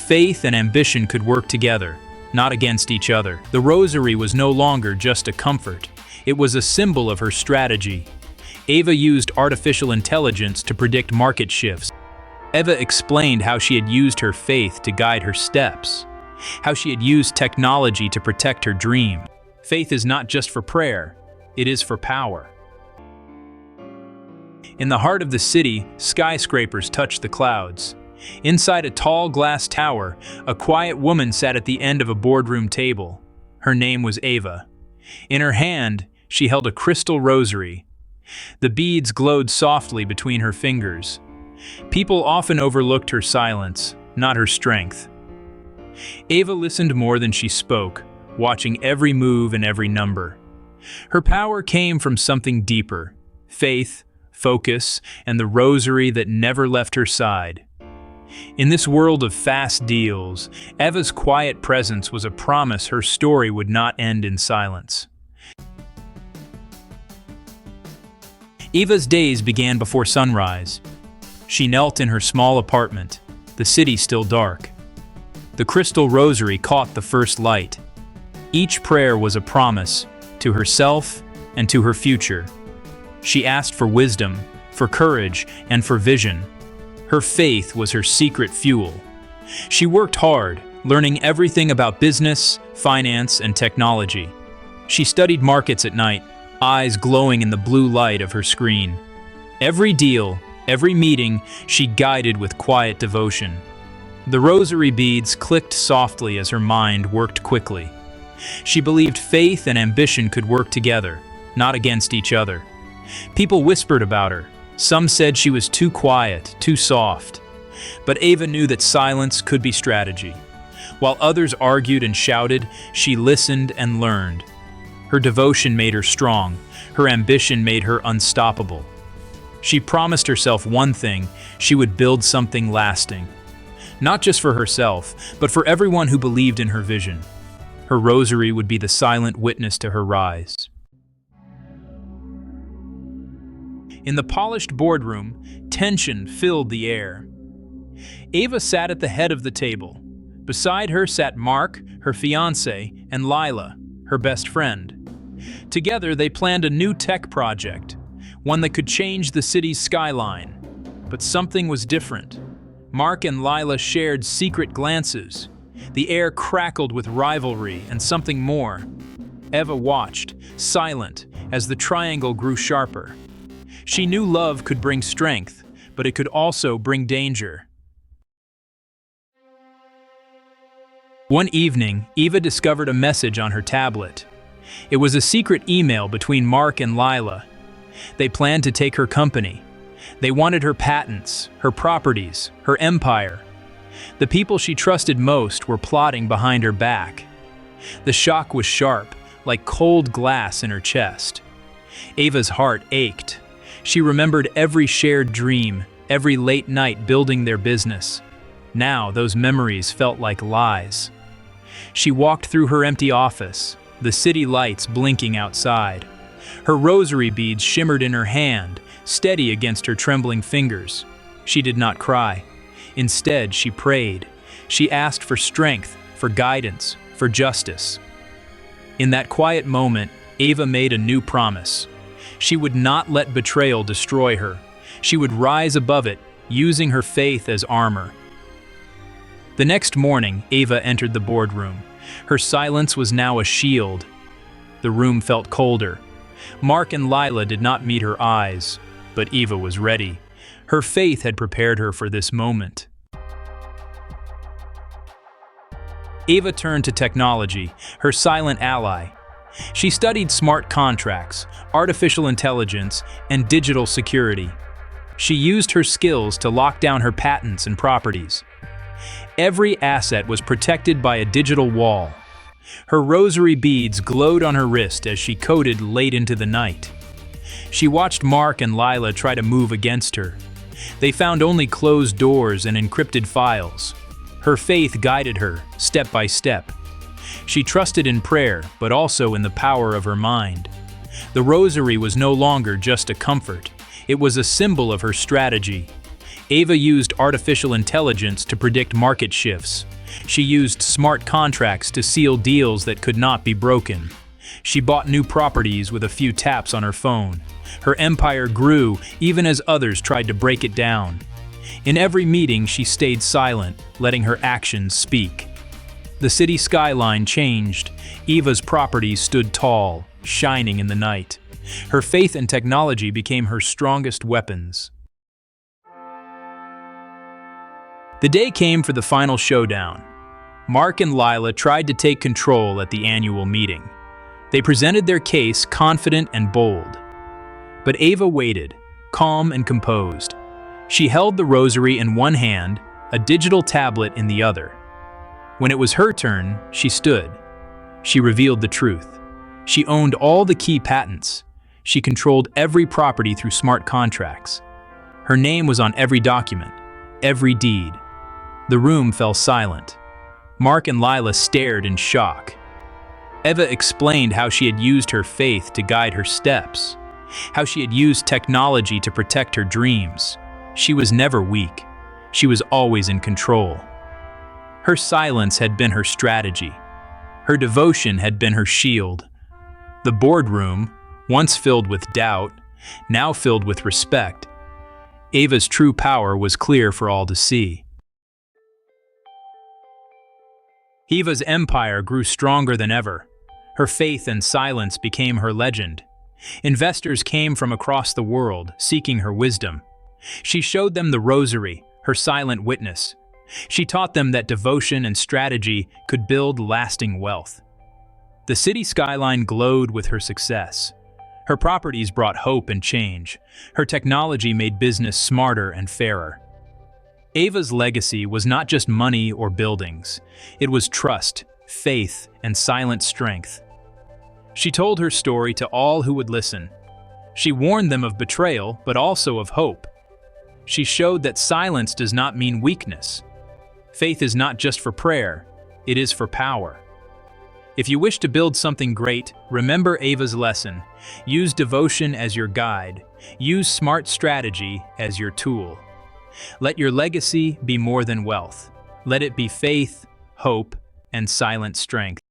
faith and ambition could work together, not against each other. The Rosary was no longer just a comfort. It was a symbol of her strategy. Eva used artificial intelligence to predict market shifts. Eva explained how she had used her faith to guide her steps, how she had used technology to protect her dream. Faith is not just for prayer, it is for power. In the heart of the city, skyscrapers touched the clouds. Inside a tall glass tower, a quiet woman sat at the end of a boardroom table. Her name was Eva. In her hand, she held a crystal rosary. The beads glowed softly between her fingers. People often overlooked her silence, not her strength. Eva listened more than she spoke, watching every move and every number. Her power came from something deeper: faith, focus, and the rosary that never left her side. In this world of fast deals, Eva's quiet presence was a promise her story would not end in silence. Eva's days began before sunrise. She knelt in her small apartment, the city still dark. The crystal rosary caught the first light. Each prayer was a promise to herself and to her future. She asked for wisdom, for courage, and for vision. Her faith was her secret fuel. She worked hard, learning everything about business, finance, and technology. She studied markets at night, eyes glowing in the blue light of her screen. Every deal, every meeting, she guided with quiet devotion. The rosary beads clicked softly as her mind worked quickly. She believed faith and ambition could work together, not against each other. People whispered about her. Some said she was too quiet, too soft. But Eva knew that silence could be strategy. While others argued and shouted, she listened and learned. Her devotion made her strong. Her ambition made her unstoppable. She promised herself one thing: she would build something lasting. Not just for herself, but for everyone who believed in her vision. Her rosary would be the silent witness to her rise. In the polished boardroom, tension filled the air. Eva sat at the head of the table. Beside her sat Mark, her fiancé, and Lila, her best friend. Together, they planned a new tech project, one that could change the city's skyline. But something was different. Mark and Lila shared secret glances. The air crackled with rivalry and something more. Eva watched, silent, as the triangle grew sharper. She knew love could bring strength, but it could also bring danger. One evening, Eva discovered a message on her tablet. It was a secret email between Mark and Lila. They planned to take her company. They wanted her patents, her properties, her empire. The people she trusted most were plotting behind her back. The shock was sharp, like cold glass in her chest. Eva's heart ached. She remembered every shared dream, every late night building their business. Now those memories felt like lies. She walked through her empty office, the city lights blinking outside. Her rosary beads shimmered in her hand, steady against her trembling fingers. She did not cry. Instead, she prayed. She asked for strength, for guidance, for justice. In that quiet moment, Eva made a new promise. She would not let betrayal destroy her. She would rise above it, using her faith as armor. The next morning, Eva entered the boardroom. Her silence was now a shield. The room felt colder. Mark and Lila did not meet her eyes, but Eva was ready. Her faith had prepared her for this moment. Eva turned to technology, her silent ally. She studied smart contracts, artificial intelligence, and digital security. She used her skills to lock down her patents and properties. Every asset was protected by a digital wall. Her rosary beads glowed on her wrist as she coded late into the night. She watched Mark and Lila try to move against her. They found only closed doors and encrypted files. Her faith guided her, step by step. She trusted in prayer, but also in the power of her mind. The rosary was no longer just a comfort. It was a symbol of her strategy. Eva used artificial intelligence to predict market shifts. She used smart contracts to seal deals that could not be broken. She bought new properties with a few taps on her phone. Her empire grew even as others tried to break it down. In every meeting, she stayed silent, letting her actions speak. The city skyline changed. Eva's properties stood tall, shining in the night. Her faith and technology became her strongest weapons. The day came for the final showdown. Mark and Lila tried to take control at the annual meeting. They presented their case confident and bold. But Eva waited, calm and composed. She held the rosary in one hand, a digital tablet in the other. When it was her turn, she stood. She revealed the truth. She owned all the key patents. She controlled every property through smart contracts. Her name was on every document, every deed. The room fell silent. Mark and Lila stared in shock. Eva explained how she had used her faith to guide her steps, how she had used technology to protect her dreams. She was never weak. She was always in control. Her silence had been her strategy. Her devotion had been her shield. The boardroom, once filled with doubt, now filled with respect. Eva's true power was clear for all to see. Eva's empire grew stronger than ever. Her faith and silence became her legend. Investors came from across the world, seeking her wisdom. She showed them the rosary, her silent witness. She taught them that devotion and strategy could build lasting wealth. The city skyline glowed with her success. Her properties brought hope and change. Her technology made business smarter and fairer. Eva's legacy was not just money or buildings. It was trust, faith, and silent strength. She told her story to all who would listen. She warned them of betrayal, but also of hope. She showed that silence does not mean weakness. Faith is not just for prayer, it is for power. If you wish to build something great, remember Eva's lesson. Use devotion as your guide. Use smart strategy as your tool. Let your legacy be more than wealth. Let it be faith, hope, and silent strength.